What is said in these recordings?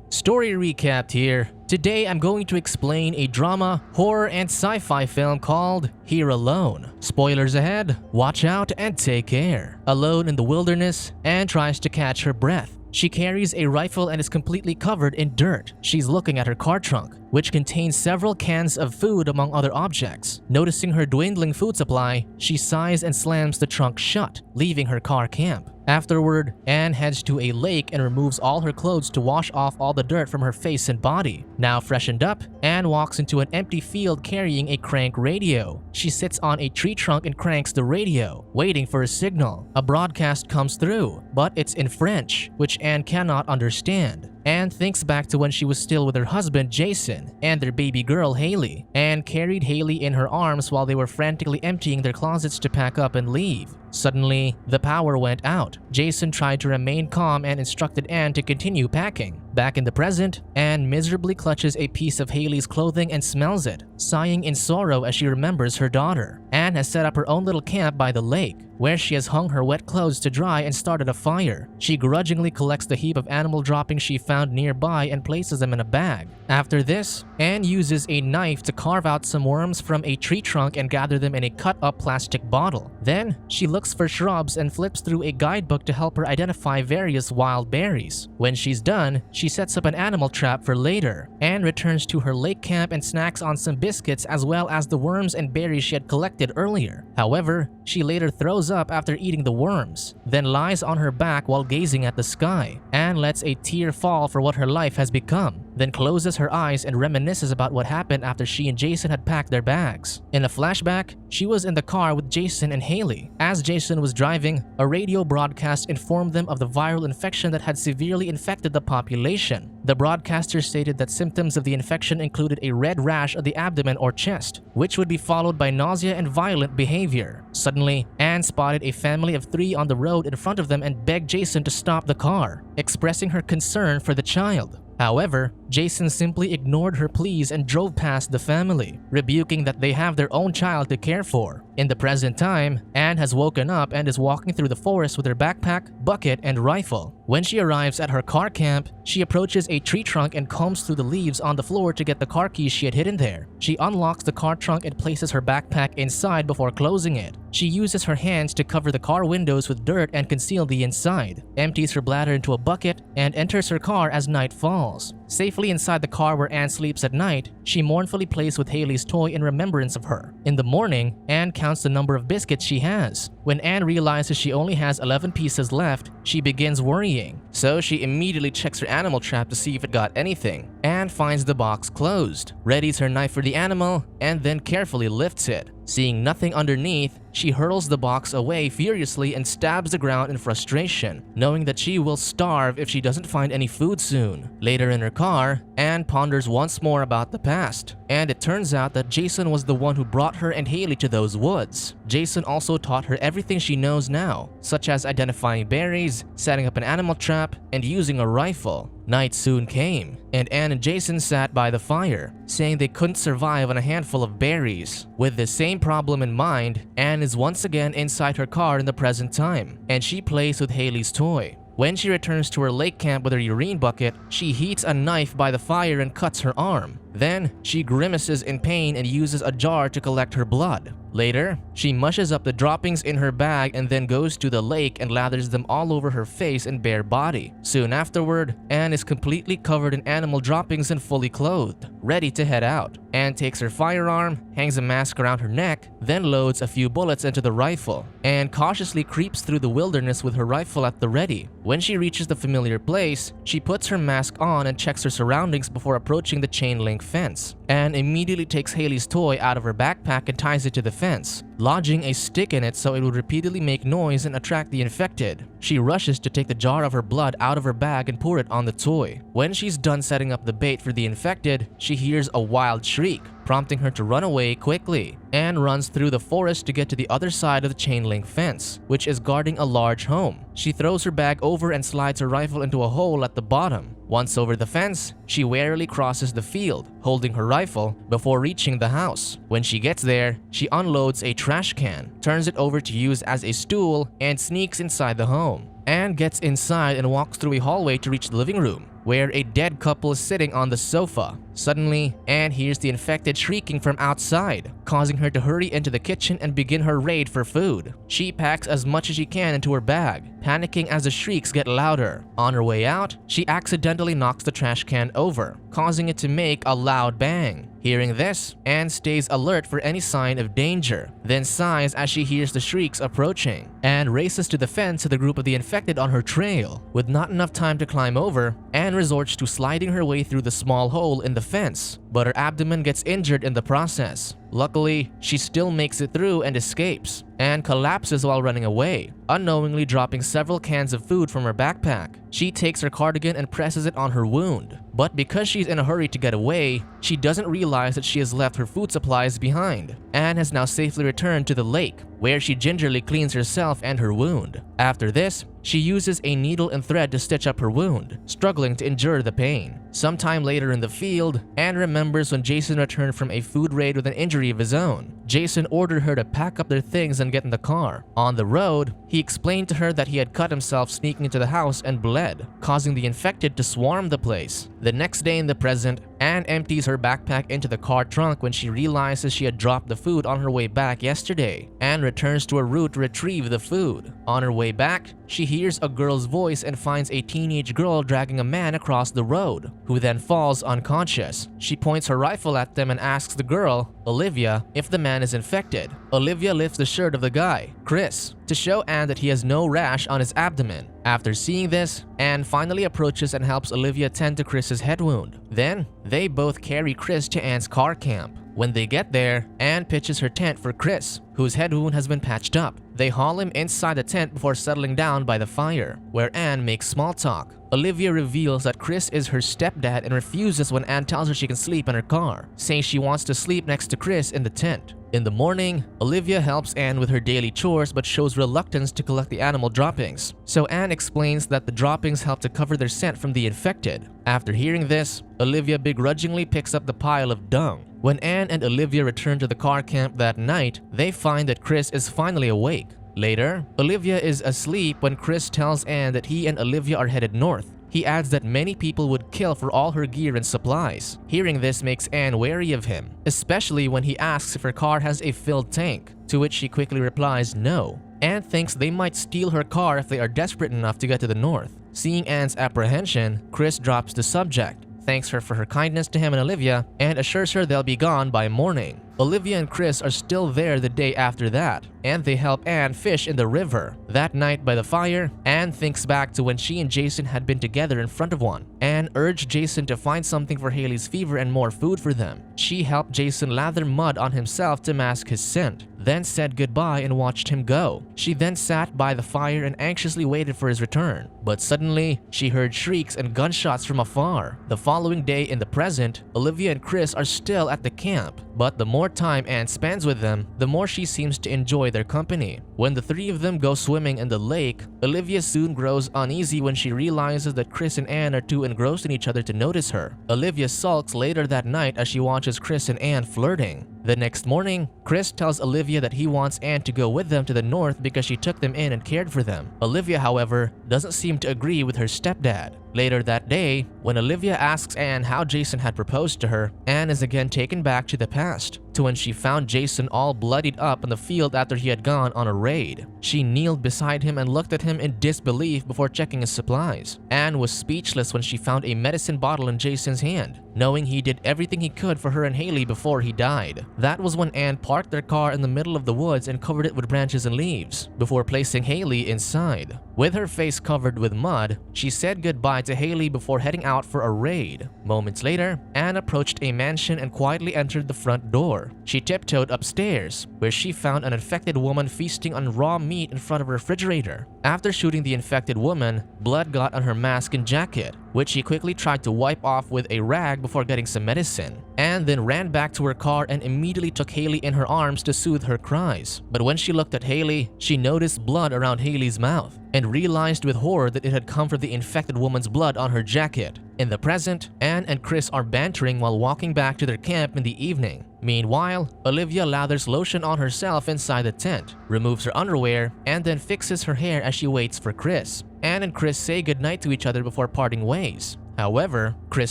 Story recapped here. Today I'm going to explain a drama, horror, and sci-fi film called Here Alone. Spoilers ahead, watch out and take care. Alone in the wilderness, Anne tries to catch her breath. She carries a rifle and is completely covered in dirt. She's looking at her car trunk, which contains several cans of food among other objects. Noticing her dwindling food supply, she sighs and slams the trunk shut, leaving her car camp. Afterward, Anne heads to a lake and removes all her clothes to wash off all the dirt from her face and body. Now freshened up, Anne walks into an empty field carrying a crank radio. She sits on a tree trunk and cranks the radio, waiting for a signal. A broadcast comes through, but it's in French, which Anne cannot understand. Anne thinks back to when she was still with her husband Jason and their baby girl Haley. Anne carried Haley in her arms while they were frantically emptying their closets to pack up and leave. Suddenly, the power went out. Jason tried to remain calm and instructed Anne to continue packing. Back in the present, Anne miserably clutches a piece of Haley's clothing and smells it, sighing in sorrow as she remembers her daughter. Anne has set up her own little camp by the lake, where she has hung her wet clothes to dry and started a fire. She grudgingly collects the heap of animal droppings she found nearby and places them in a bag. After this, Anne uses a knife to carve out some worms from a tree trunk and gather them in a cut-up plastic bottle. Then, she looks for shrubs and flips through a guidebook to help her identify various wild berries. When she's done, she sets up an animal trap for later. Anne returns to her lake camp and snacks on some biscuits as well as the worms and berries she had collected earlier. However, she later throws up after eating the worms, then lies on her back while gazing at the sky. Anne lets a tear fall for what her life has become, then closes her eyes and reminisces about what happened after she and Jason had packed their bags. In a flashback, she was in the car with Jason and Haley. As Jason was driving, a radio broadcast informed them of the viral infection that had severely infected the population. The broadcaster stated that symptoms of the infection included a red rash of the abdomen or chest, which would be followed by nausea and violent behavior. Suddenly, Anne spotted a family of 3 on the road in front of them and begged Jason to stop the car, expressing her concern for the child. However, Jason simply ignored her pleas and drove past the family, rebuking that they have their own child to care for. In the present time, Anne has woken up and is walking through the forest with her backpack, bucket, and rifle. When she arrives at her car camp, she approaches a tree trunk and combs through the leaves on the floor to get the car keys she had hidden there. She unlocks the car trunk and places her backpack inside before closing it. She uses her hands to cover the car windows with dirt and conceal the inside, empties her bladder into a bucket, and enters her car as night falls. Safely inside the car where Anne sleeps at night, she mournfully plays with Haley's toy in remembrance of her. In the morning, Anne counts the number of biscuits she has. When Anne realizes she only has 11 pieces left, she begins worrying. So she immediately checks her animal trap to see if it got anything. Anne finds the box closed, readies her knife for the animal, and then carefully lifts it. Seeing nothing underneath, she hurls the box away furiously and stabs the ground in frustration, knowing that she will starve if she doesn't find any food soon. Later in her car, Anne ponders once more about the past, and it turns out that Jason was the one who brought her and Haley to those woods. Jason also taught her everything she knows now, such as identifying berries, setting up an animal trap, and using a rifle. Night soon came, and Anne and Jason sat by the fire, saying they couldn't survive on a handful of berries. With the same problem in mind, Anne is once again inside her car in the present time, and she plays with Haley's toy. When she returns to her lake camp with her urine bucket, she heats a knife by the fire and cuts her arm. Then, she grimaces in pain and uses a jar to collect her blood. Later, she mushes up the droppings in her bag and then goes to the lake and lathers them all over her face and bare body. Soon afterward, Anne is completely covered in animal droppings and fully clothed, ready to head out. Anne takes her firearm, hangs a mask around her neck, then loads a few bullets into the rifle. Anne cautiously creeps through the wilderness with her rifle at the ready. When she reaches the familiar place, she puts her mask on and checks her surroundings before approaching the chain link fence. Anne immediately takes Haley's toy out of her backpack and ties it to the fence, lodging a stick in it so it would repeatedly make noise and attract the infected. She rushes to take the jar of her blood out of her bag and pour it on the toy. When she's done setting up the bait for the infected, she hears a wild shriek, prompting her to run away quickly. Anne runs through the forest to get to the other side of the chain link fence, which is guarding a large home. She throws her bag over and slides her rifle into a hole at the bottom. Once over the fence, she warily crosses the field, holding her rifle, before reaching the house. When she gets there, she unloads a trash can, turns it over to use as a stool, and sneaks inside the home. Anne gets inside and walks through a hallway to reach the living room. where a dead couple is sitting on the sofa. Suddenly, Anne hears the infected shrieking from outside, causing her to hurry into the kitchen and begin her raid for food. She packs as much as she can into her bag, panicking as the shrieks get louder. On her way out, she accidentally knocks the trash can over, causing it to make a loud bang. Hearing this, Anne stays alert for any sign of danger, then sighs as she hears the shrieks approaching. Anne races to the fence to the group of the infected on her trail. With not enough time to climb over, Anne resorts to sliding her way through the small hole in the fence, but her abdomen gets injured in the process. Luckily, she still makes it through and escapes. Anne collapses while running away, unknowingly dropping several cans of food from her backpack. She takes her cardigan and presses it on her wound. But because she's in a hurry to get away, she doesn't realize that she has left her food supplies behind. Anne has now safely returned to the lake, where she gingerly cleans herself and her wound. After this, she uses a needle and thread to stitch up her wound, struggling to endure the pain. Sometime later in the field, Anne remembers when Jason returned from a food raid with an injury of his own. Jason ordered her to pack up their things and get in the car. On the road, he explained to her that he had cut himself sneaking into the house and bled, causing the infected to swarm the place. The next day in the present, Anne empties her backpack into the car trunk when she realizes she had dropped the food on her way back yesterday. Anne returns to her route to retrieve the food. On her way back, she hears a girl's voice and finds a teenage girl dragging a man across the road, who then falls unconscious. She points her rifle at them and asks the girl, Olivia, if the man is infected. Olivia lifts the shirt of the guy, Chris, to show Anne that he has no rash on his abdomen. After seeing this, Anne finally approaches and helps Olivia tend to Chris's head wound. Then, they both carry Chris to Anne's car camp. When they get there, Anne pitches her tent for Chris, whose head wound has been patched up. They haul him inside the tent before settling down by the fire, where Anne makes small talk. Olivia reveals that Chris is her stepdad and refuses when Anne tells her she can sleep in her car, saying she wants to sleep next to Chris in the tent. In the morning, Olivia helps Anne with her daily chores but shows reluctance to collect the animal droppings. So Anne explains that the droppings help to cover their scent from the infected. After hearing this, Olivia begrudgingly picks up the pile of dung. When Anne and Olivia return to the car camp that night, they find that Chris is finally awake. Later, Olivia is asleep when Chris tells Anne that he and Olivia are headed north. He adds that many people would kill for all her gear and supplies. Hearing this makes Anne wary of him, especially when he asks if her car has a filled tank, to which she quickly replies no. Anne thinks they might steal her car if they are desperate enough to get to the north. Seeing Anne's apprehension, Chris drops the subject, thanks her for her kindness to him and Olivia, and assures her they'll be gone by morning. Olivia and Chris are still there the day after that, and they help Anne fish in the river. That night by the fire, Anne thinks back to when she and Jason had been together in front of one. Anne urged Jason to find something for Haley's fever and more food for them. She helped Jason lather mud on himself to mask his scent, then said goodbye and watched him go. She then sat by the fire and anxiously waited for his return. But suddenly, she heard shrieks and gunshots from afar. The following day in the present, Olivia and Chris are still at the camp, but the more time Anne spends with them, the more she seems to enjoy their company. When the three of them go swimming in the lake, Olivia soon grows uneasy when she realizes that Chris and Anne are too engrossed in each other to notice her. Olivia sulks later that night as she watches Chris and Anne flirting. The next morning, Chris tells Olivia that he wants Anne to go with them to the north because she took them in and cared for them. Olivia, however, doesn't seem to agree with her stepdad. Later that day, when Olivia asks Anne how Jason had proposed to her, Anne is again taken back to the past, to when she found Jason all bloodied up in the field after he had gone on a raid. She kneeled beside him and looked at him in disbelief before checking his supplies. Anne was speechless when she found a medicine bottle in Jason's hand, knowing he did everything he could for her and Haley before he died. That was when Anne parked their car in the middle of the woods and covered it with branches and leaves, before placing Haley inside. With her face covered with mud, she said goodbye to Haley before heading out for a raid. Moments later, Anne approached a mansion and quietly entered the front door. She tiptoed upstairs, where she found an infected woman feasting on raw meat in front of a refrigerator. After shooting the infected woman, blood got on her mask and jacket, which she quickly tried to wipe off with a rag before getting some medicine. Anne then ran back to her car and immediately took Haley in her arms to soothe her cries. But when she looked at Haley, she noticed blood around Haley's mouth and realized with horror that it had come from the infected woman's blood on her jacket. In the present, Anne and Chris are bantering while walking back to their camp in the evening. Meanwhile, Olivia lathers lotion on herself inside the tent, removes her underwear, and then fixes her hair as she waits for Chris. Anne and Chris say goodnight to each other before parting ways. However, Chris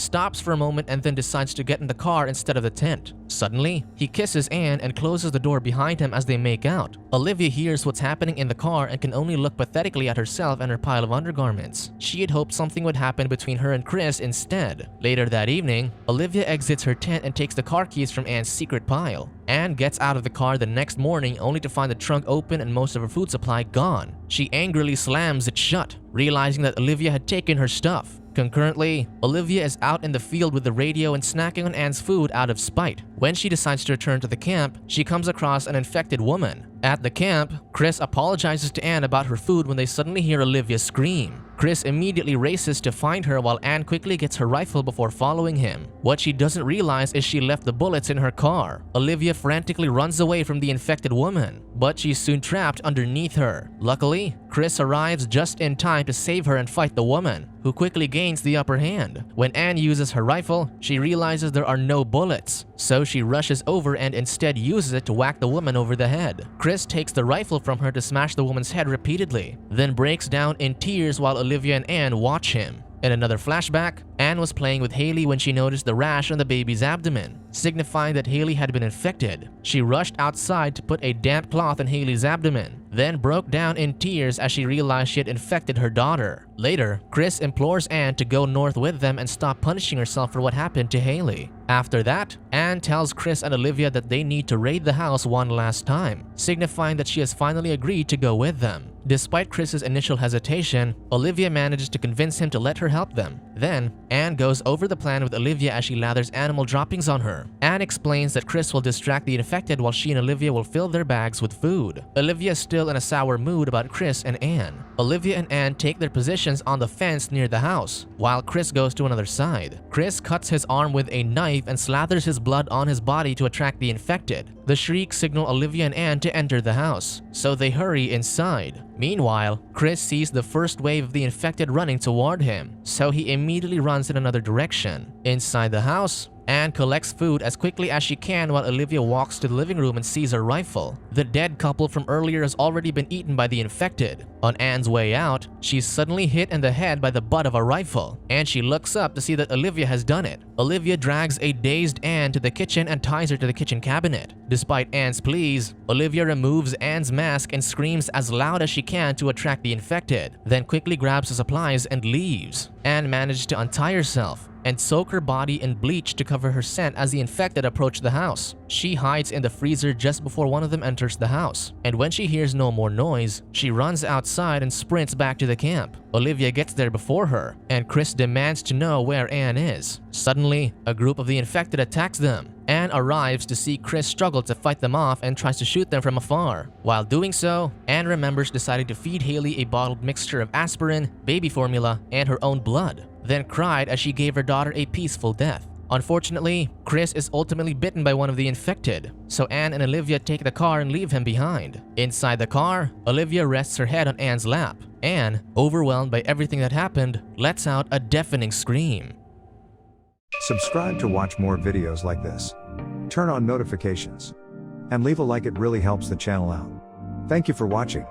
stops for a moment and then decides to get in the car instead of the tent. Suddenly, he kisses Anne and closes the door behind him as they make out. Olivia hears what's happening in the car and can only look pathetically at herself and her pile of undergarments. She had hoped something would happen between her and Chris instead. Later that evening, Olivia exits her tent and takes the car keys from Anne's secret pile. Anne gets out of the car the next morning only to find the trunk open and most of her food supply gone. She angrily slams it shut, realizing that Olivia had taken her stuff. Concurrently, Olivia is out in the field with the radio and snacking on Anne's food out of spite. When she decides to return to the camp, she comes across an infected woman. At the camp, Chris apologizes to Anne about her food when they suddenly hear Olivia scream. Chris immediately races to find her while Anne quickly gets her rifle before following him. What she doesn't realize is she left the bullets in her car. Olivia frantically runs away from the infected woman, but she's soon trapped underneath her. Luckily, Chris arrives just in time to save her and fight the woman, who quickly gains the upper hand. When Anne uses her rifle, she realizes there are no bullets, so she rushes over and instead uses it to whack the woman over the head. Chris takes the rifle from her to smash the woman's head repeatedly, then breaks down in tears while Olivia and Anne watch him. In another flashback, Anne was playing with Haley when she noticed the rash on the baby's abdomen, signifying that Haley had been infected. She rushed outside to put a damp cloth on Haley's abdomen, then broke down in tears as she realized she had infected her daughter. Later, Chris implores Anne to go north with them and stop punishing herself for what happened to Haley. After that, Anne tells Chris and Olivia that they need to raid the house one last time, signifying that she has finally agreed to go with them. Despite Chris's initial hesitation, Olivia manages to convince him to let her help them. Then, Anne goes over the plan with Olivia as she lathers animal droppings on her. Anne explains that Chris will distract the infected while she and Olivia will fill their bags with food. Olivia is still in a sour mood about Chris and Anne. Olivia and Anne take their positions on the fence near the house, while Chris goes to another side. Chris cuts his arm with a knife and slathers his blood on his body to attract the infected. The shrieks signal Olivia and Anne to enter the house, so they hurry inside. Meanwhile, Chris sees the first wave of the infected running toward him, so he immediately runs in another direction. Inside the house, Anne collects food as quickly as she can while Olivia walks to the living room and sees her rifle. The dead couple from earlier has already been eaten by the infected. On Anne's way out, she's suddenly hit in the head by the butt of a rifle, and she looks up to see that Olivia has done it. Olivia drags a dazed Anne to the kitchen and ties her to the kitchen cabinet. Despite Anne's pleas, Olivia removes Anne's mask and screams as loud as she can to attract the infected, then quickly grabs the supplies and leaves. Anne manages to untie herself and soak her body in bleach to cover her scent as the infected approach the house. She hides in the freezer just before one of them enters the house, and when she hears no more noise, she runs outside and sprints back to the camp. Olivia gets there before her, and Chris demands to know where Anne is. Suddenly, a group of the infected attacks them. Anne arrives to see Chris struggle to fight them off and tries to shoot them from afar. While doing so, Anne remembers deciding to feed Haley a bottled mixture of aspirin, baby formula, and her own blood, then cried as she gave her daughter a peaceful death. Unfortunately, Chris is ultimately bitten by one of the infected, so Anne and Olivia take the car and leave him behind. Inside the car, Olivia rests her head on Anne's lap. Anne, overwhelmed by everything that happened, lets out a deafening scream. Subscribe to watch more videos like this. Turn on notifications. And leave a like, it really helps the channel out. Thank you for watching.